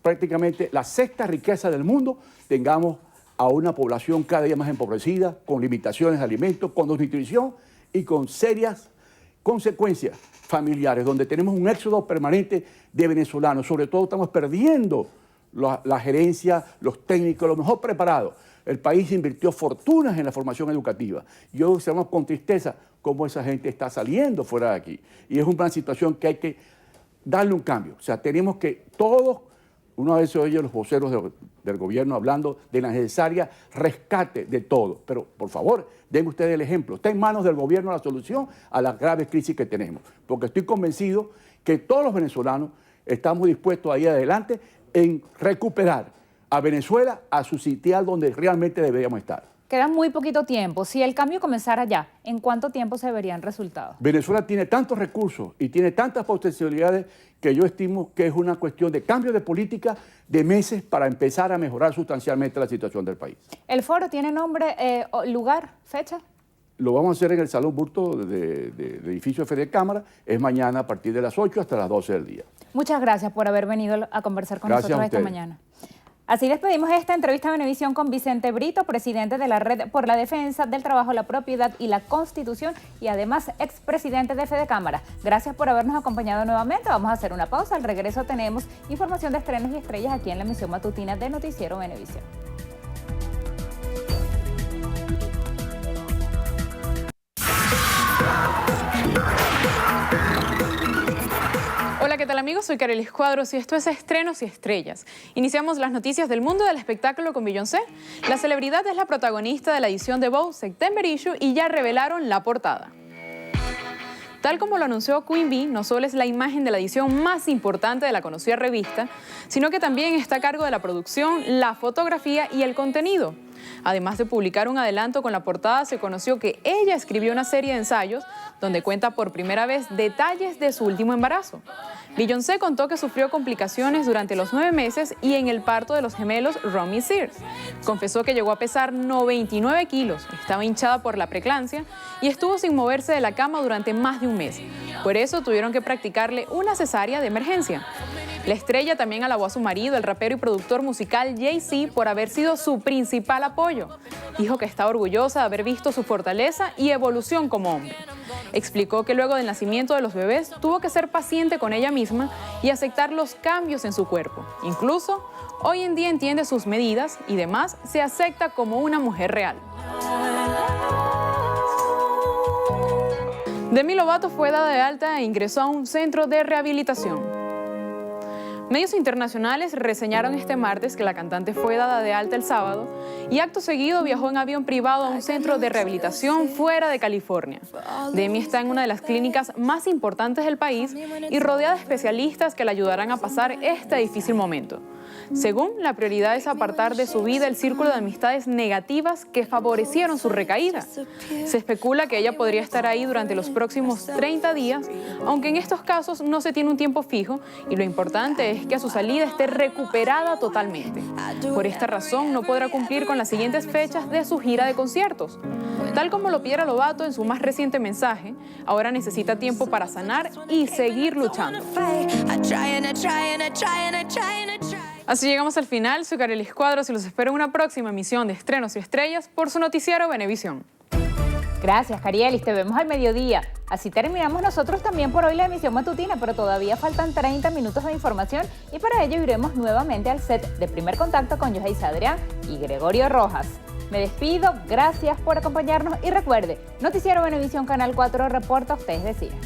prácticamente la sexta riqueza del mundo, tengamos a una población cada día más empobrecida, con limitaciones de alimentos, con desnutrición y con serias consecuencias familiares, donde tenemos un éxodo permanente de venezolanos. Sobre todo estamos perdiendo la gerencia, los técnicos, los mejor preparados. El país invirtió fortunas en la formación educativa. Y hoy observamos con tristeza cómo esa gente está saliendo fuera de aquí. Y es una situación que hay que darle un cambio. O sea, tenemos que todos, una vez se oye los voceros del gobierno hablando de la necesaria rescate de todo. Pero, por favor, den ustedes el ejemplo. Está en manos del gobierno la solución a la grave crisis que tenemos. Porque estoy convencido que todos los venezolanos estamos dispuestos a ir adelante en recuperar a Venezuela a su sitial donde realmente deberíamos estar. Queda muy poquito tiempo. Si el cambio comenzara ya, ¿en cuánto tiempo se verían resultados? Venezuela tiene tantos recursos y tiene tantas potencialidades que yo estimo que es una cuestión de cambio de política de meses para empezar a mejorar sustancialmente la situación del país. ¿El foro tiene nombre, lugar, fecha? Lo vamos a hacer en el Salón Burto del edificio de Fedecámara. Es mañana a partir de las 8 hasta las 12 del día. Muchas gracias por haber venido a conversar con Gracias nosotros esta mañana. Así despedimos esta entrevista a Venevisión con Vicente Brito, presidente de la Red por la Defensa del Trabajo, la Propiedad y la Constitución y además expresidente de Fedecámara. Gracias por habernos acompañado nuevamente. Vamos a hacer una pausa. Al regreso tenemos información de estrenos y estrellas aquí en la emisión matutina de Noticiero Venevisión. Hola, ¿qué tal amigos? Soy Carelis Cuadros y esto es Estrenos y Estrellas. Iniciamos las noticias del mundo del espectáculo con Beyoncé. La celebridad es la protagonista de la edición de Vogue September Issue y ya revelaron la portada. Tal como lo anunció Queen Bee, no solo es la imagen de la edición más importante de la conocida revista, sino que también está a cargo de la producción, la fotografía y el contenido. Además de publicar un adelanto con la portada, se conoció que ella escribió una serie de ensayos donde cuenta por primera vez detalles de su último embarazo. Beyoncé contó que sufrió complicaciones durante los 9 meses y en el parto de los gemelos Romy Sears. Confesó que llegó a pesar 99 kilos, estaba hinchada por la preeclampsia y estuvo sin moverse de la cama durante más de un mes. Por eso tuvieron que practicarle una cesárea de emergencia. La estrella también alabó a su marido, el rapero y productor musical Jay-Z, por haber sido su principal apoyo. Dijo que está orgullosa de haber visto su fortaleza y evolución como hombre. Explicó que luego del nacimiento de los bebés tuvo que ser paciente con ella misma y aceptar los cambios en su cuerpo. Incluso, hoy en día entiende sus medidas y demás se acepta como una mujer real. Demi Lovato fue dada de alta e ingresó a un centro de rehabilitación. Medios internacionales reseñaron este martes que la cantante fue dada de alta el sábado y acto seguido viajó en avión privado a un centro de rehabilitación fuera de California. Demi está en una de las clínicas más importantes del país y rodeada de especialistas que la ayudarán a pasar este difícil momento. Según, la prioridad es apartar de su vida el círculo de amistades negativas que favorecieron su recaída. Se especula que ella podría estar ahí durante los próximos 30 días, aunque en estos casos no se tiene un tiempo fijo y lo importante es que a su salida esté recuperada totalmente. Por esta razón no podrá cumplir con las siguientes fechas de su gira de conciertos. Tal como lo pidiera Lovato en su más reciente mensaje, ahora necesita tiempo para sanar y seguir luchando. Así llegamos al final. Soy Carelis Cuadros y los espero en una próxima emisión de Estrenos y Estrellas por su noticiero Venevisión. Gracias, Carielis. Te vemos al mediodía. Así terminamos nosotros también por hoy la emisión matutina, pero todavía faltan 30 minutos de información y para ello iremos nuevamente al set de Primer Contacto con Yohaisa Adrián y Gregorio Rojas. Me despido, gracias por acompañarnos y recuerde, Noticiero Venevisión Canal 4 reporta, ustedes deciden.